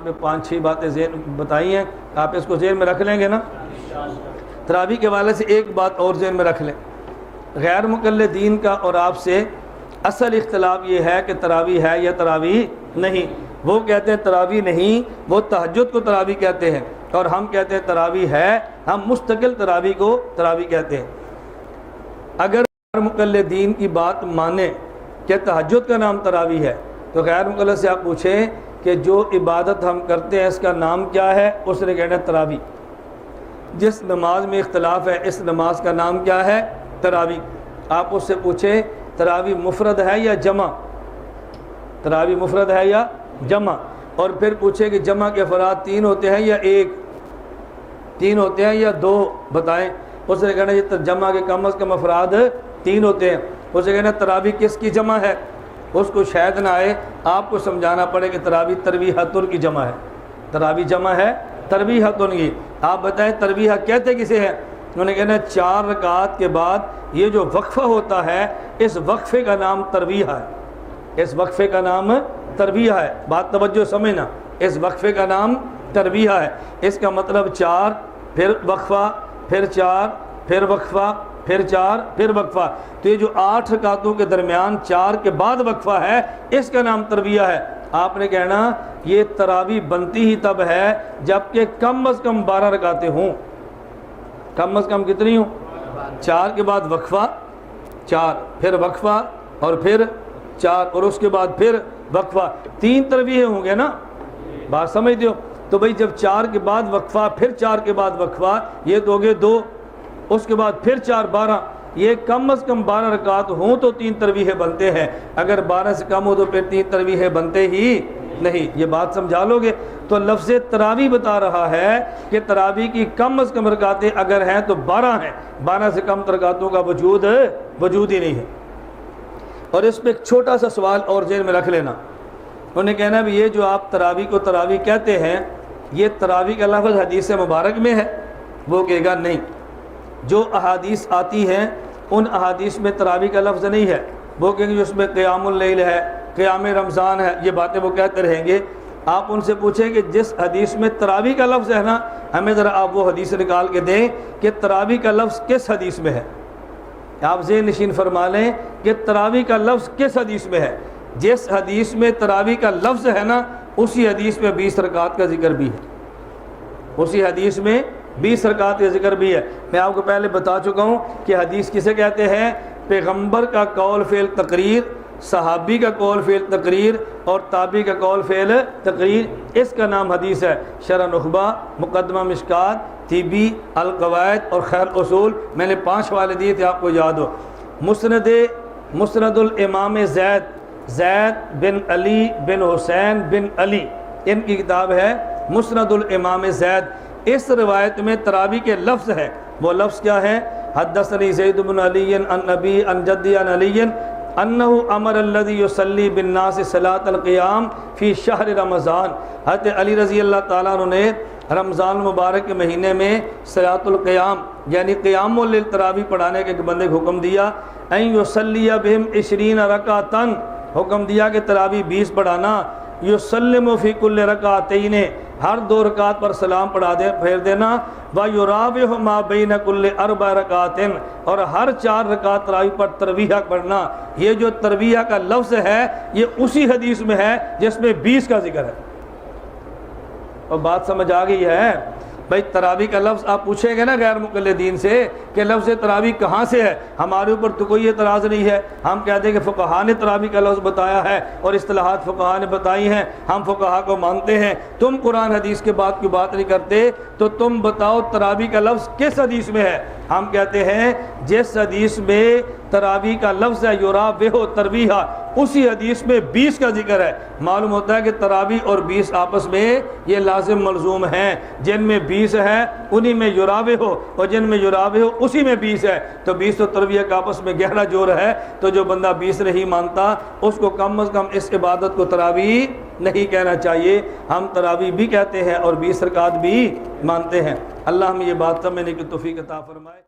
پہ 5-6 باتیں ذہن بتائی ہیں، آپ اس کو ذہن میں رکھ لیں گے نا؟ تراویح کے حوالے سے ایک بات اور ذہن میں رکھ لیں، غیر مقلدین کا اور آپ سے اصل اختلاف یہ ہے کہ تراویح ہے یا تراویح نہیں۔ وہ کہتے ہیں تراویح نہیں، وہ تہجد کو تراویح کہتے ہیں، اور ہم کہتے ہیں تراویح ہے، ہم مستقل تراویح کو تراویح کہتے ہیں۔ اگر غیر مقلدین کی بات مانیں کہ تہجد کا نام تراویح ہے، تو غیر مقلد سے آپ پوچھیں کہ جو عبادت ہم کرتے ہیں اس کا نام کیا ہے، اس نے کہنا ہے تراویح۔ جس نماز میں اختلاف ہے اس نماز کا نام کیا ہے؟ تراویح۔ آپ اس سے پوچھیں تراویح مفرد ہے یا جمع، تراویح مفرد ہے یا جمع، اور پھر پوچھیں کہ جمع کے افراد 3 ہوتے ہیں یا 1، 3 ہوتے ہیں یا 2، بتائیں۔ اس نے کہنا یہ جمع کے کم از کم افراد 3 ہوتے ہیں۔ اس نے کہنا تراویح کس کی جمع ہے؟ اس کو شاید نہ آئے، آپ کو سمجھانا پڑے کہ تراویح ترویحۃ کی جمع ہے، تراویح جمع ہے ترویحۃ کی۔ آپ بتائیں ترویح کہتے کسے ہیں؟ انہوں نے کہنا 4 رکعات کے بعد یہ جو وقفہ ہوتا ہے اس وقفے کا نام ترویح ہے، اس وقفے کا نام ترویح ہے۔ بات توجہ سمجھنا، اس وقفے کا نام ترویح ہے۔ اس کا مطلب 4 پھر وقفہ پھر 4 پھر وقفہ پھر 4 پھر وقفہ، تو یہ جو 8 رکعتوں کے درمیان 4 کے بعد وقفہ ہے اس کا نام ترویح ہے۔ آپ نے کہنا یہ تراویح بنتی ہی تب ہے جب کہ کم از کم 12 رکعتیں ہوں۔ کم از کم کتنی ہوں؟ 4 کے بعد وقفہ 4 پھر وقفہ اور پھر 4 اور اس کے بعد پھر وقفہ، 3 تراویح ہوں گے نا، بات سمجھتے ہو؟ تو بھئی جب 4 کے بعد وقفہ پھر 4 کے بعد وقفہ، یہ تو ہو گئے 2، اس کے بعد پھر 4 12، یہ کم از کم 12 رکعت ہوں تو 3 تراویح بنتے ہیں، اگر 12 سے کم ہو تو پھر 3 تراویح بنتے ہی نہیں۔ یہ بات سمجھا لو گے؟ تو لفظ تراویح بتا رہا ہے کہ تراویح کی کم از کم رکعتیں اگر ہیں تو 12 ہیں، 12 سے کم رکعتوں کا وجود ہی نہیں ہے۔ اور اس پہ ایک چھوٹا سا سوال اور ذہن میں رکھ لینا، انہوں نے کہنا بھی یہ جو آپ تراویح کو تراویح کہتے ہیں یہ تراویح کا لفظ حدیث مبارک میں ہے؟ وہ کہے گا نہیں، جو احادیث آتی ہیں ان احادیث میں تراویح کا لفظ نہیں ہے۔ وہ کہیں گے اس میں قیام اللیل ہے، قیام رمضان ہے، یہ باتیں وہ کہتے رہیں گے۔ آپ ان سے پوچھیں کہ جس حدیث میں تراویح کا لفظ ہے نا، ہمیں ذرا آپ وہ حدیث نکال کے دیں کہ تراویح کا لفظ کس حدیث میں ہے۔ آپ ذہن نشین فرما لیں کہ تراویح کا لفظ کس حدیث میں ہے۔ جس حدیث میں تراویح کا لفظ ہے نا اسی حدیث میں 20 رکعت کا ذکر بھی ہے، اسی حدیث میں 20 رکعت کا ذکر بھی ہے۔ میں آپ کو پہلے بتا چکا ہوں کہ حدیث کسے کہتے ہیں؟ پیغمبر کا قول فعل تقریر، صحابی کا قول فعل تقریر اور تابعی کا قول فعل تقریر، اس کا نام حدیث ہے۔ شرح نخبہ، مقدمہ مشکات، طبی، القواعد اور خیر اصول، میں نے 5 حوالے دیے تھے، آپ کو یاد ہو۔ مسند الامام زید بن علی بن حسین بن علی، ان کی کتاب ہے مسند الامام زید۔ اس روایت میں تراویح کے لفظ ہے، وہ لفظ کیا ہے؟ حدثنی زید بن علی عن نبی عن جدی عن علی انہ امر الذی یصلی بالناس صلاۃ القیام فی شہر رمضان۔ حضرت علی رضی اللہ تعالیٰ عنہ نے رمضان مبارک کے مہینے میں صلاۃ القیام یعنی قیام اللیل تراویح پڑھانے کے ایک بندے کو حکم دیا، ان یصلی بہم 20 رکعۃ، حکم دیا کہ تراویح 20 پڑھانا، یسلم فی کل رکعتین، ہر 2 رکعت پر سلام پڑھا دے پھیر دینا، وَيُرَاوِحُ مَا بَيْنَ كُلِّ 4 رکعتٍ، اور ہر 4 رکعت تراویح پر ترویح پڑھنا۔ یہ جو ترویح کا لفظ ہے یہ اسی حدیث میں ہے جس میں 20 کا ذکر ہے۔ اور بات سمجھ آ گئی ہے؟ بھائی تراویح کا لفظ آپ پوچھیں گے نا غیر مقلدین سے کہ لفظ تراویح کہاں سے ہے، ہمارے اوپر تو کوئی اعتراض نہیں ہے، ہم کہتے ہیں کہ فقہا نے تراویح کا لفظ بتایا ہے اور اصطلاحات فقہا نے بتائی ہیں، ہم فقہا کو مانتے ہیں، تم قرآن حدیث کے بات کی بات نہیں کرتے، تو تم بتاؤ تراویح کا لفظ کس حدیث میں ہے؟ ہم کہتے ہیں جس حدیث میں تراویح کا لفظ ہے یراوح ترویح، اسی حدیث میں 20 کا ذکر ہے۔ معلوم ہوتا ہے کہ تراویح اور 20 آپس میں یہ لازم ملزوم ہیں، جن میں 20 ہے انہی میں یراوح اور جن میں یراوح اسی میں 20 ہے، تو 20 و ترویح کا آپس میں گہرا جوڑ ہے۔ تو جو بندہ 20 نہیں مانتا اس کو کم از کم اس عبادت کو تراویح نہیں کہنا چاہیے۔ ہم تراویح بھی کہتے ہیں اور 20 رکعت بھی مانتے ہیں۔ اللہ ہمیں یہ بات سمجھنے کی توفیق عطا فرمائے۔